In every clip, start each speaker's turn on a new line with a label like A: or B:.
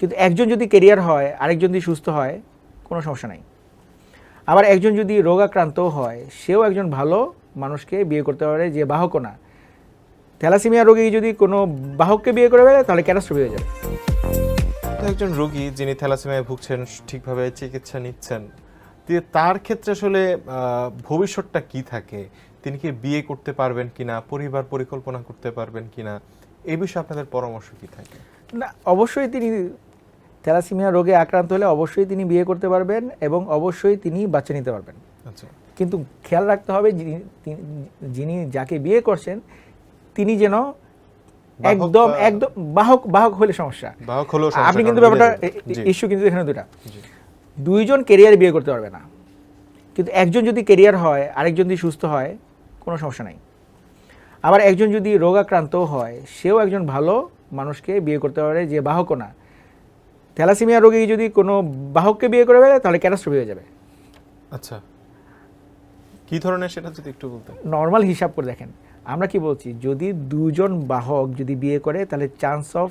A: কিন্তু একজন যদি ক্যারিয়ার হয়, আরেকজন যদি সুস্থ হয়, কোনো সমস্যা নাই। আবার একজন যদি রোগাক্রান্ত হয়, সেও একজন ভালো মানুষকে বিয়ে করতে পারে যে বাহকও না। থ্যালাসেমিয়া রোগী যদি কোনো বাহককে বিয়ে করে ফেলে তাহলে ক্যাটাস্ট্রফি হয়ে যাবে।
B: একজন রোগী যিনি থ্যালাসেমিয়ায় ভুগছেন, ঠিকভাবে চিকিৎসা নিচ্ছেন, তার ক্ষেত্রে আসলে ভবিষ্যৎটা কি থাকে? তিনি কি বিয়ে করতে পারবেন কিনা, পরিবার পরিকল্পনা করতে পারবেন কিনা, এই বিষয়ে আপনাদের পরামর্শ কি থাকে?
A: না, অবশ্যই তিনি থ্যালাসেমিয়া রোগে আক্রান্ত হলে অবশ্যই তিনি বিয়ে করতে পারবেন এবং অবশ্যই তিনি বাচ্চা নিতে পারবেন।
B: আচ্ছা,
A: কিন্তু খেয়াল রাখতে হবে যিনি যাকে বিয়ে করছেন তিনি যেন একদম বাহক হলে সমস্যা। আপনি কিন্তু ব্যাপারটা ইস্যু কিন্তু এখানে দুইজন ক্যারিয়ার বিয়ে করতে পারবে না, কিন্তু একজন যদি ক্যারিয়ার হয়, আরেকজন যদি সুস্থ হয়, কোনো সমস্যা নাই। আবার একজন যদি রোগাক্রান্ত হয়, সেও একজন ভালো মানুষকে বিয়ে করতে পারে যে বাহকও না। থ্যালাসেমিয়া রোগী যদি কোনো বাহককে বিয়ে করে ফেলে তাহলে ক্যাটাস্ট্রফি হয়ে যাবে।
B: আচ্ছা, কি ধরনের সেটা যদি একটু বলতেন।
A: নর্মাল হিসাব করে দেখেন, আমরা কি বলছি, যদি দুজন বাহক যদি বিয়ে করে তাহলে চান্স অফ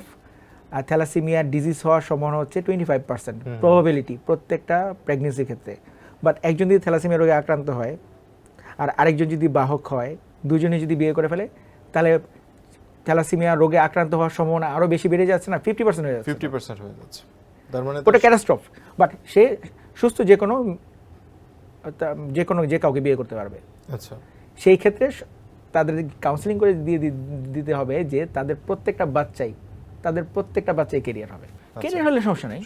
A: থ্যালাসেমিয়া ডিজিজ হওয়ার সম্ভাবনা হচ্ছে 25% প্রবাবিলিটি প্রত্যেকটা প্রেগনেন্সির ক্ষেত্রে। বাট একজন যদি থ্যালাসেমিয়া রোগে আক্রান্ত হয় আর আরেকজন যদি বাহক হয়, দুজনে যদি বিয়ে করে ফেলে তাহলে থ্যালাসেমিয়া রোগে আক্রান্ত হওয়ার সম্ভাবনা আরও বেশি বেড়ে যাচ্ছে না, 50% হয়ে যাচ্ছে।
B: 50% হয়ে যাচ্ছে, তার মানে
A: ওটা ক্যাটাস্ট্রফ। বাট সে সুস্থ যে কাউকে বিয়ে করতে পারবে।
B: আচ্ছা,
A: সেই ক্ষেত্রে তাদের কাউন্সিলিং করে দিতে হবে যে তাদের প্রত্যেকটা বাচ্চাই ক্যারিয়ার হবে। ক্যারিয়ার হলে সমস্যা নেই।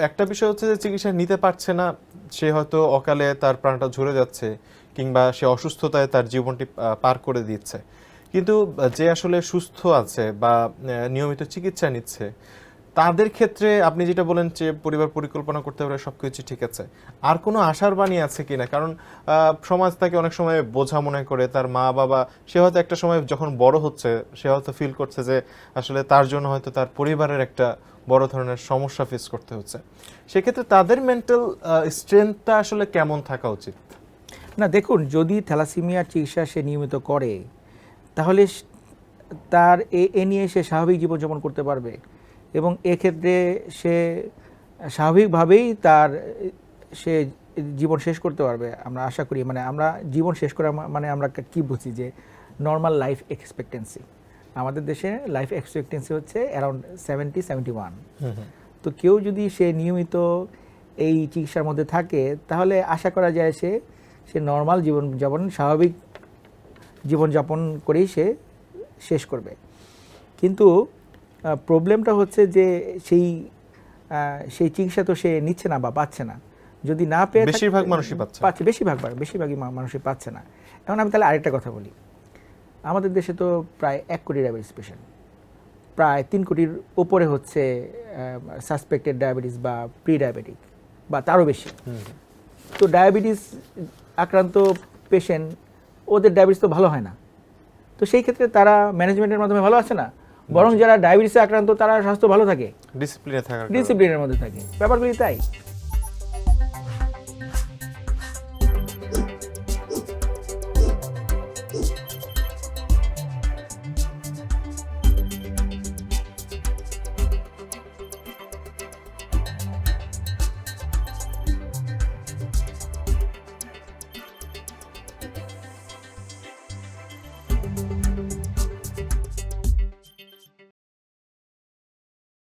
B: একটা বিষয় হচ্ছে যে চিকিৎসা নিতে পারছে না, সে হয়তো অকালে তার প্রাণটা ঝরে যাচ্ছে কিংবা সে অসুস্থতায় তার জীবনটি পার করে দিচ্ছে, কিন্তু যে আসলে সুস্থ আছে বা নিয়মিত চিকিৎসা নিচ্ছে তাদের ক্ষেত্রে আপনি যেটা বলেন যে পরিবার পরিকল্পনা করতে পারে, সবকিছু ঠিক আছে, আর কোনো আশার বাণী আছে কিনা? কারণ সমাজ তাকে অনেক সময় বোঝা মনে করে, তার মা বাবা, সে হয়তো একটা সময় যখন বড় হচ্ছে সে হয়তো ফিল করছে যে আসলে তার জন্য হয়তো তার পরিবারের একটা বড় ধরনের সমস্যা ফেস করতে হচ্ছে, সেক্ষেত্রে তাদের মেন্টাল স্ট্রেংথটা আসলে কেমন থাকা উচিত?
A: না, দেখুন, যদি থ্যালাসেমিয়ার চিকিৎসা সে নিয়মিত করে তাহলে তার এ নিয়ে সে স্বাভাবিক জীবনযাপন করতে পারবে এবং এক্ষেত্রে সে স্বাভাবিকভাবেই সে জীবন শেষ করতে পারবে, আমরা আশা করি। মানে আমরা জীবন শেষ করা মানে আমরা কি বুঝি যে নর্মাল লাইফ এক্সপেক্টেন্সি, আমাদের দেশে লাইফ এক্সপেক্টেন্সি হচ্ছে অ্যারাউন্ড 70-71। তো কেউ যদি সে নিয়মিত এই চিকিৎসার মধ্যে থাকে তাহলে আশা করা যায় সে নর্মাল স্বাভাবিক জীবনযাপন করেই সে শেষ করবে। কিন্তু প্রবলেমটা হচ্ছে যে সেই চিকিৎসা তো সে নিচ্ছে না বা পাচ্ছে না। যদি না পেয়ে
B: বেশিরভাগ মানুষই পাচ্ছে,
A: বেশিরভাগই মানুষই পাচ্ছে না। এখন আমি তাহলে আরেকটা কথা বলি, আমাদের দেশে তো প্রায় 1 কোটি ডায়াবেটিস পেশেন্ট, প্রায় 3 কোটির উপরে হচ্ছে সাসপেক্টেড ডায়াবেটিস বা প্রি ডায়াবেটিক বা তারও বেশি। তো ডায়াবেটিস আক্রান্ত পেশেন্ট, ওদের ডায়াবেটিস তো ভালো হয় না, তো সেই ক্ষেত্রে তারা ম্যানেজমেন্টের মাধ্যমে ভালো আছে না, বরং যারা ডায়াবেটিসে আক্রান্ত তারা স্বাস্থ্য ভালো থাকে, ডিসিপ্লিনের মধ্যে থাকে। ব্যাপারগুলি তাই।